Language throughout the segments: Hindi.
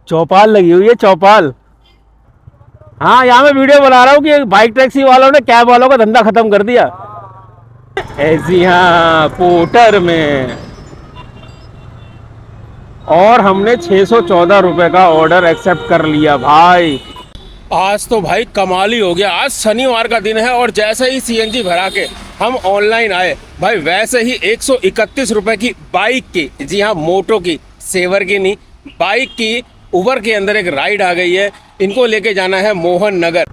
चौपाल लगी हुई है, चौपाल। हाँ, यहाँ मैं वीडियो बना रहा हूँ कि बाइक टैक्सी वालों ने कैब वालों का धंधा खत्म कर दिया। ऐसी हाँ, पोर्टर में। और हमने 614 रुपए का ऑर्डर एक्सेप्ट कर लिया भाई। आज तो भाई कमाल ही हो गया। आज शनिवार का दिन है और जैसे ही सीएनजी भरा के हम ऑनलाइन आए भाई, वैसे ही 131 रुपए की बाइक की, जी हाँ मोटो की, सेवर की नहीं, बाइक की उबर के अंदर एक राइड आ गई है। इनको लेके जाना है मोहन नगर।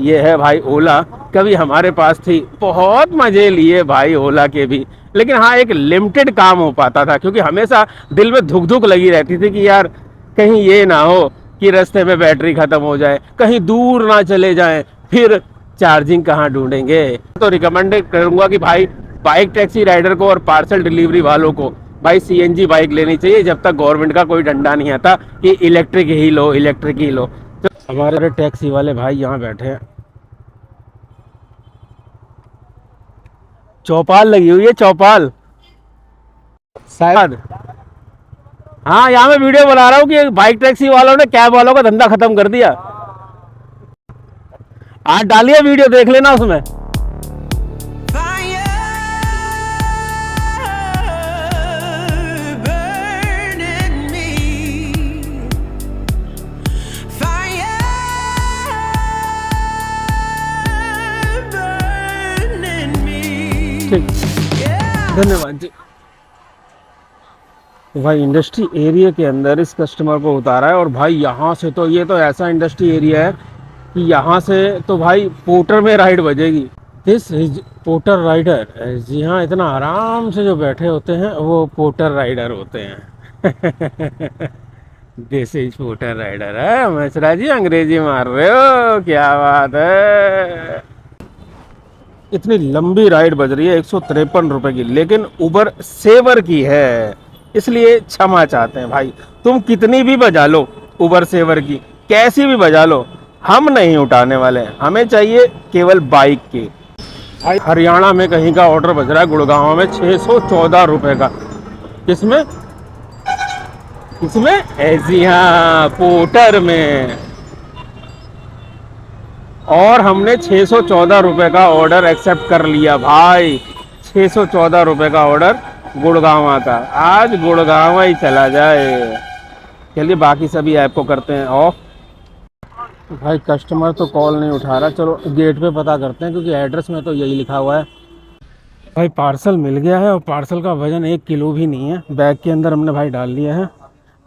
ये है भाई ओला, कभी हमारे पास थी, बहुत मजे लिए भाई ओला के भी। लेकिन हाँ, एक लिमिटेड काम हो पाता था, क्योंकि हमेशा दिल में धुक धुक लगी रहती थी कि यार कहीं ये ना हो कि रास्ते में बैटरी खत्म हो जाए, कहीं दूर ना चले जाएं, फिर चार्जिंग कहाँ ढूंढेंगे। तो रिकमेंड करूंगा कि भाई बाइक टैक्सी राइडर को और पार्सल डिलीवरी वालों को भाई सीएनजी बाइक लेनी चाहिए, जब तक गवर्नमेंट का कोई डंडा नहीं आता कि इलेक्ट्रिक ही लो, इलेक्ट्रिक ही लो। तो हमारे टैक्सी वाले भाई यहाँ बैठे हैं। चौपाल लगी हुई है, चौपाल शायद। हाँ, यहाँ मैं वीडियो बना रहा हूँ कि बाइक टैक्सी वालों ने कैब वालों का धंधा खत्म कर दिया। आज डालिए वीडियो, देख लेना उसमें। ठीक, धन्यवाद जी। तो भाई इंडस्ट्री एरिया के अंदर इस कस्टमर को उतारा है। और भाई यहाँ से तो, ये तो ऐसा इंडस्ट्री एरिया है कि यहाँ से तो भाई पोर्टर में राइड बजेगी। This is Porter rider. जी हाँ, इतना आराम से जो बैठे होते हैं वो पोर्टर राइडर होते हैं। दिस इज पोर्टर राइडर है। मिश्रा जी अंग्रेजी मार रहे हो, क्या बात है। इतनी लंबी राइड बज रही है 153 रुपए की, लेकिन उबर सेवर की है, इसलिए क्षमा चाहते हैं भाई। तुम कितनी भी बजा लो उबर सेवर की, कैसी भी बजा लो, हम नहीं उठाने वाले हैं। हमें चाहिए केवल बाइक की। हरियाणा में कहीं का ऑर्डर बज रहा है, गुड़गांव में 614 रुपए का। किसमें किसमें? ऐसी हाँ, पोर्टर में। और हमने 614 रुपए का ऑर्डर एक्सेप्ट कर लिया भाई। 614 रुपए का ऑर्डर गुड़गांव का। आज गुड़गांव ही चला जाए। चलिए बाकी सभी ऐप को करते हैं ऑफ। भाई कस्टमर तो कॉल नहीं उठा रहा, चलो गेट पे पता करते हैं, क्योंकि एड्रेस में तो यही लिखा हुआ है। भाई पार्सल मिल गया है और पार्सल का वजन 1 किलो भी नहीं है। बैग के अंदर हमने भाई डाल लिया है।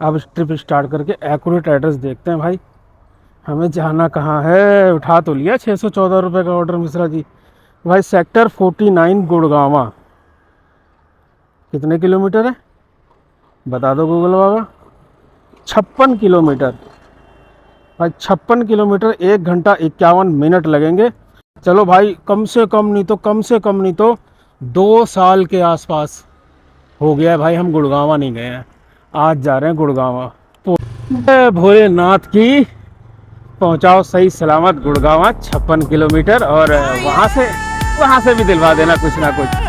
अब ट्रिप स्टार्ट करके एक्यूरेट एड्रेस देखते हैं भाई, हमें जाना कहाँ है। उठा तो लिया 614 रुपये का ऑर्डर मिश्रा जी। भाई सेक्टर 49 गुड़गांवा। कितने किलोमीटर है बता दो गूगल बाबा। 56 किलोमीटर भाई। 56 किलोमीटर, 1 घंटा 51 मिनट लगेंगे। चलो भाई, कम से कम नहीं तो 2 साल के आसपास हो गया है भाई हम गुड़गांवा नहीं गए हैं। आज जा रहे हैं गुड़गांवा। भोलेनाथ की पहुंचाओ सही सलामत गुड़गांवा। 56 किलोमीटर, और वहाँ से भी दिलवा देना कुछ ना कुछ।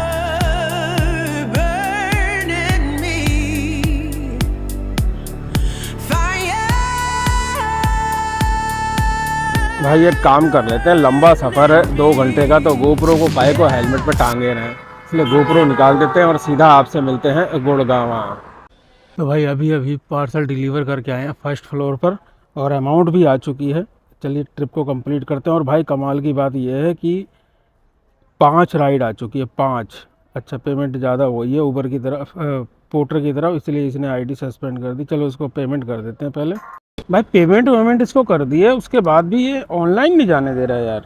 भाई एक काम कर लेते हैं, लंबा सफ़र है 2 घंटे का, तो गोप्रो को बाइक को हेलमेट पे टांगे रहे, इसलिए गोप्रो निकाल देते हैं और सीधा आपसे मिलते हैं गुड़गांवा। तो भाई अभी पार्सल डिलीवर करके आए हैं फर्स्ट फ्लोर पर, और अमाउंट भी आ चुकी है। चलिए ट्रिप को कंप्लीट करते हैं। और भाई कमाल की बात यह है कि 5 राइड आ चुकी है, 5। अच्छा, पेमेंट ज़्यादा हुई है उबर की तरफ, पोर्टर की तरफ, इसलिए इसने आईडी सस्पेंड कर दी। चलो इसको पेमेंट कर देते हैं पहले। भाई पेमेंट इसको कर दी है, उसके बाद भी ये ऑनलाइन नहीं जाने दे रहा है यार।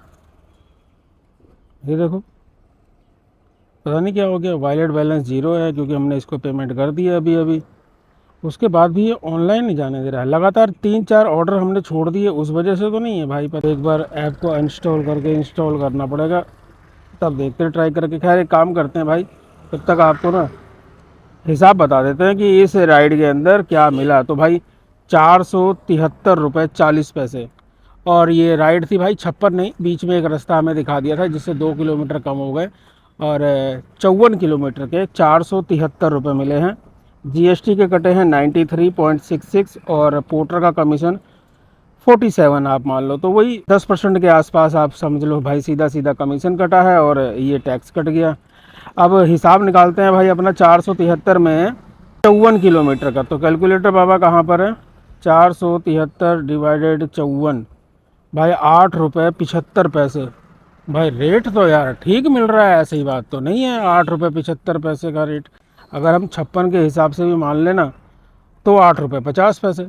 ये देखो, पता नहीं क्या हो गया। वॉलेट बैलेंस 0 है, क्योंकि हमने इसको पेमेंट कर दी है अभी। उसके बाद भी ये ऑनलाइन नहीं जाने दे रहा है। लगातार 3-4 ऑर्डर हमने छोड़ दिए, उस वजह से तो नहीं है भाई। पर एक बार ऐप को इंस्टॉल करना पड़ेगा, तब देखते हैं ट्राई करके। खैर एक काम करते हैं भाई, तब तक आपको ना हिसाब बता देते हैं कि इस राइड के अंदर क्या मिला। तो भाई 473 रुपये 40 पैसे। और ये राइड थी भाई 56 नहीं, बीच में एक रास्ता हमें दिखा दिया था जिससे 2 किलोमीटर कम हो गए, और 54 किलोमीटर के 473 रुपये मिले हैं। जीएसटी के कटे हैं 93.66 और पोर्टर का कमीशन 47 आप मान लो, तो वही 10% के आसपास आप समझ लो भाई, सीधा सीधा कमीशन कटा है और ये टैक्स कट गया। अब हिसाब निकालते हैं भाई अपना 473 में 54 किलोमीटर का, तो कैलकुलेटर बाबा कहाँ पर है, 473 डिवाइडेड 54 भाई 8 रुपये 75 पैसे। भाई रेट तो यार ठीक मिल रहा है, ऐसी बात तो नहीं है 8 रुपये 75 पैसे का रेट। अगर हम 56 के हिसाब से भी मान लेना तो 8 रुपये 50 पैसे।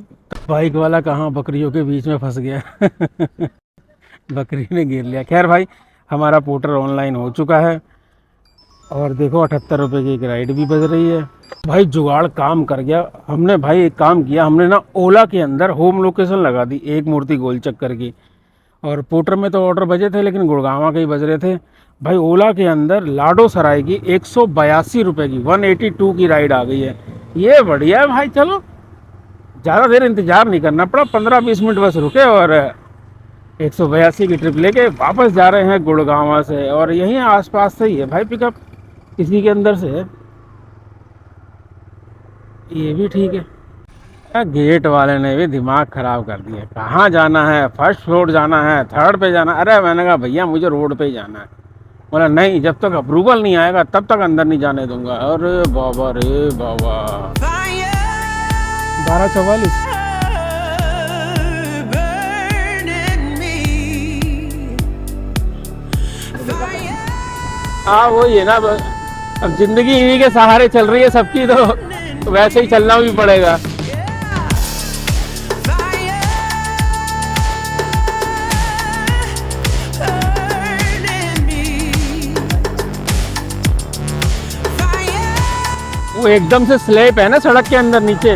बाइक वाला कहाँ बकरियों के बीच में फंस गया बकरी ने गिर लिया। खैर भाई हमारा पोर्टर ऑनलाइन हो चुका है और देखो 78 रुपये की एक राइड भी बज रही है। भाई जुगाड़ काम कर गया। हमने भाई एक काम किया, हमने ना ओला के अंदर होम लोकेशन लगा दी एक मूर्ति गोल चक्कर की, और पोर्टर में तो ऑर्डर बजे थे लेकिन गुड़गांवा के ही बज रहे थे। भाई ओला के अंदर लाडो सराय की 182 रुपये की 182 की राइड आ गई है। ये बढ़िया है भाई, चलो ज़्यादा देर इंतज़ार नहीं करना पड़ा, 15-20 मिनट बस रुके और 182 की ट्रिप लेके वापस जा रहे हैं गुड़गांवा से। और यहीं आसपास से ही है भाई पिकअप, इसी के अंदर से है, ये भी ठीक है। गेट वाले ने भी दिमाग ख़राब कर दिया, कहाँ जाना है, फर्स्ट फ्लोर जाना है, थर्ड पे जाना। अरे मैंने कहा भैया मुझे रोड पे ही जाना है। बोला नहीं, जब तक अप्रूवल नहीं आएगा तब तक अंदर नहीं जाने दूंगा। अरे बाबा रे बाबा, 12:44। हाँ वही है ना, अब जिंदगी इन्हीं के सहारे चल रही है सबकी, तो वैसे ही चलना भी पड़ेगा। वो एकदम से स्लेप है ना सड़क के अंदर नीचे,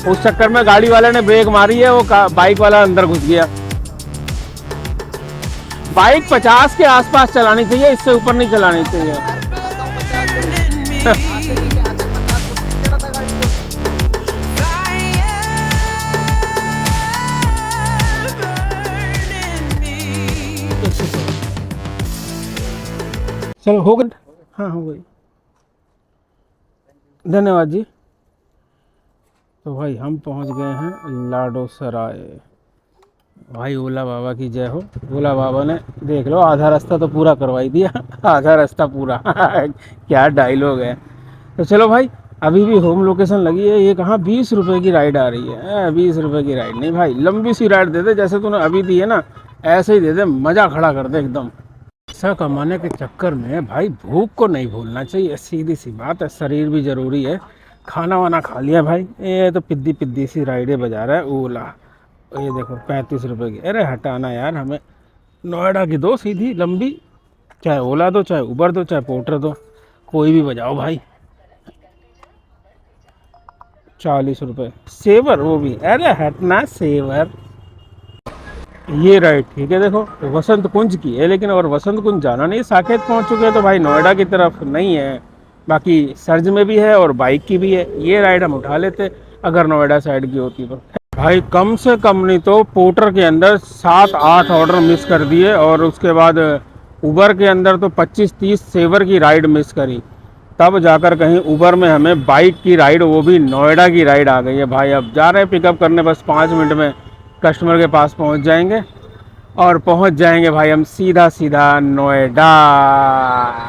उस चक्कर में गाड़ी वाले ने ब्रेक मारी है, वो बाइक वाला अंदर घुस गया। बाइक 50 के आसपास चलानी चाहिए, इससे ऊपर नहीं चलानी चाहिए। चलो हो गई, हाँ हो गई, धन्यवाद जी। तो भाई हम पहुंच गए हैं लाडो सराय। भाई ओला बाबा की जय हो। ओला बाबा ने देख लो आधा रास्ता तो पूरा करवाई दिया आधा रास्ता पूरा क्या डायलॉग है। तो चलो भाई अभी भी होम लोकेशन लगी है। ये कहाँ 20 रुपये की राइड आ रही है, 20 रुपये की राइड नहीं भाई, लंबी सी राइड दे दे जैसे तूने अभी दी है ना, ऐसे ही दे दे, मज़ा खड़ा कर दे एकदम। पैसा कमाने के चक्कर में भाई भूख को नहीं भूलना चाहिए, सीधी सी बात है, शरीर भी ज़रूरी है। खाना वाना खा लिया भाई, ये तो पिद्दी पिद्दी सी राइडें बजा रहा है ओला। ये देखो 35 रुपये की, अरे हटाना यार, हमें नोएडा की दो सीधी लंबी, चाहे ओला दो, चाहे उबर दो, चाहे पोर्टर दो, कोई भी बजाओ भाई। 40 रुपये सेवर, वो भी, अरे हटना सेवर। ये राइट ठीक है, देखो वसंत कुंज की है लेकिन, और वसंत कुंज जाना नहीं, साकेत पहुंच चुके हैं तो भाई नोएडा की तरफ नहीं है। बाकी सर्ज में भी है और बाइक की भी है, ये राइड हम उठा लेते अगर नोएडा साइड की होती तो। भाई कम से कम नहीं तो पोर्टर के अंदर 7-8 ऑर्डर मिस कर दिए, और उसके बाद उबर के अंदर तो 25-30 सेवर की राइड मिस करी, तब जाकर कहीं उबर में हमें बाइक की राइड, वो भी नोएडा की राइड आ गई है भाई। अब जा रहे हैं पिकअप करने, बस 5 मिनट में कस्टमर के पास पहुंच जाएंगे और पहुंच जाएंगे भाई हम सीधा सीधा नोएडा।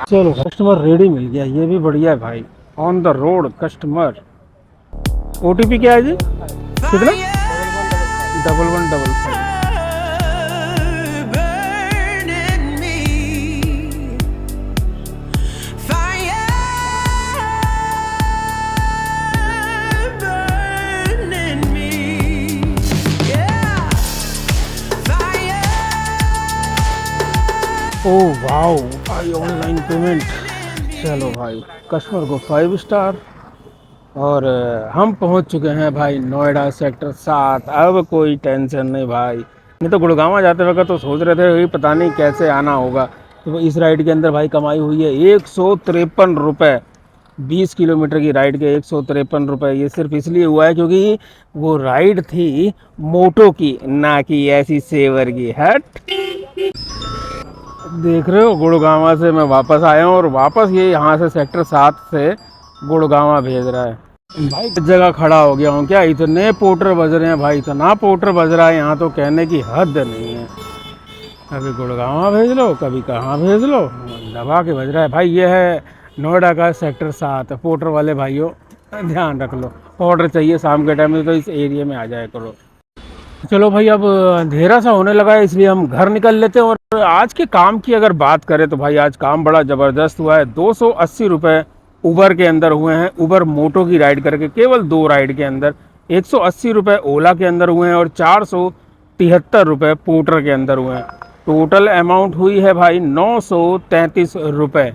चलो कस्टमर रेडी मिल गया, ये भी बढ़िया है भाई, on the road customer. OTP क्या है जी, कितना? 1155। ओह वाओ भाई, ऑनलाइन पेमेंट। चलो भाई कस्टमर को 5 स्टार। और हम पहुंच चुके हैं भाई नोएडा सेक्टर 7। अब कोई टेंशन नहीं भाई, नहीं तो गुड़गांव जाते वक्त तो सोच रहे थे पता नहीं कैसे आना होगा। तो इस राइड के अंदर भाई कमाई हुई है 153 रुपये, 20 किलोमीटर की राइड के 153 रुपये। ये सिर्फ इसलिए हुआ है क्योंकि वो राइड थी मोटो की, ना कि ऐसी सेवर की। हट, देख रहे हो गुड़गांव से मैं वापस आया हूँ, और वापस ये यहाँ से सेक्टर 7 से गुड़गांव भेज रहा है। भाई इस जगह खड़ा हो गया हूँ क्या, इतने पोर्टर बज रहे हैं भाई, इतना पोर्टर बज रहा है यहाँ तो कहने की हद नहीं है। कभी गुड़गांव भेज लो, कभी कहाँ भेज लो, दबा के बज रहा है भाई। ये है नोएडा का सेक्टर 7। पोर्टर वाले भाइयों ध्यान रख लो, ऑर्डर चाहिए शाम के टाइम में तो इस एरिया में आ जाया करो। चलो भाई अब अंधेरा सा होने लगा है, इसलिए हम घर निकल लेते हैं। और आज के काम की अगर बात करें तो भाई आज काम बड़ा ज़बरदस्त हुआ है। 280 रुपये उबर के अंदर हुए हैं, उबर मोटो की राइड करके केवल 2 राइड के अंदर। 180 रुपये ओला के अंदर हुए हैं और 473 रुपये पोर्टर के अंदर हुए हैं। टोटल अमाउंट हुई है भाई 933 रुपये।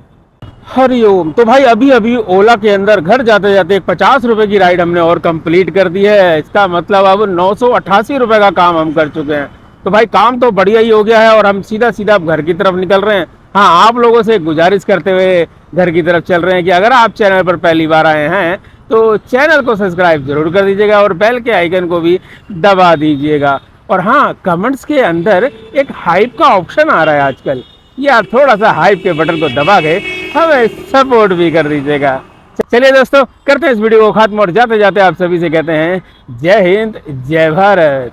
हरिओम। तो भाई अभी अभी ओला के अंदर घर जाते जाते एक 50 रुपए की राइड हमने और कंप्लीट कर दी है। इसका मतलब अब 988 रुपए का काम हम कर चुके हैं। तो भाई काम तो बढ़िया ही हो गया है और हम सीधा सीधा घर की तरफ निकल रहे हैं। हाँ, आप लोगों से गुजारिश करते हुए घर की तरफ चल रहे हैं कि अगर आप चैनल पर पहली बार आए हैं तो चैनल को सब्सक्राइब जरूर कर दीजिएगा और बेल के आइकन को भी दबा दीजिएगा। और हाँ, कमेंट्स के अंदर एक हाइप का ऑप्शन आ रहा है आजकल, या थोड़ा सा हाइप के बटन को दबा के हमें सपोर्ट भी कर दीजिएगा। चलिए दोस्तों, करते हैं इस वीडियो को खत्म और जाते जाते आप सभी से कहते हैं जय हिंद, जय भारत।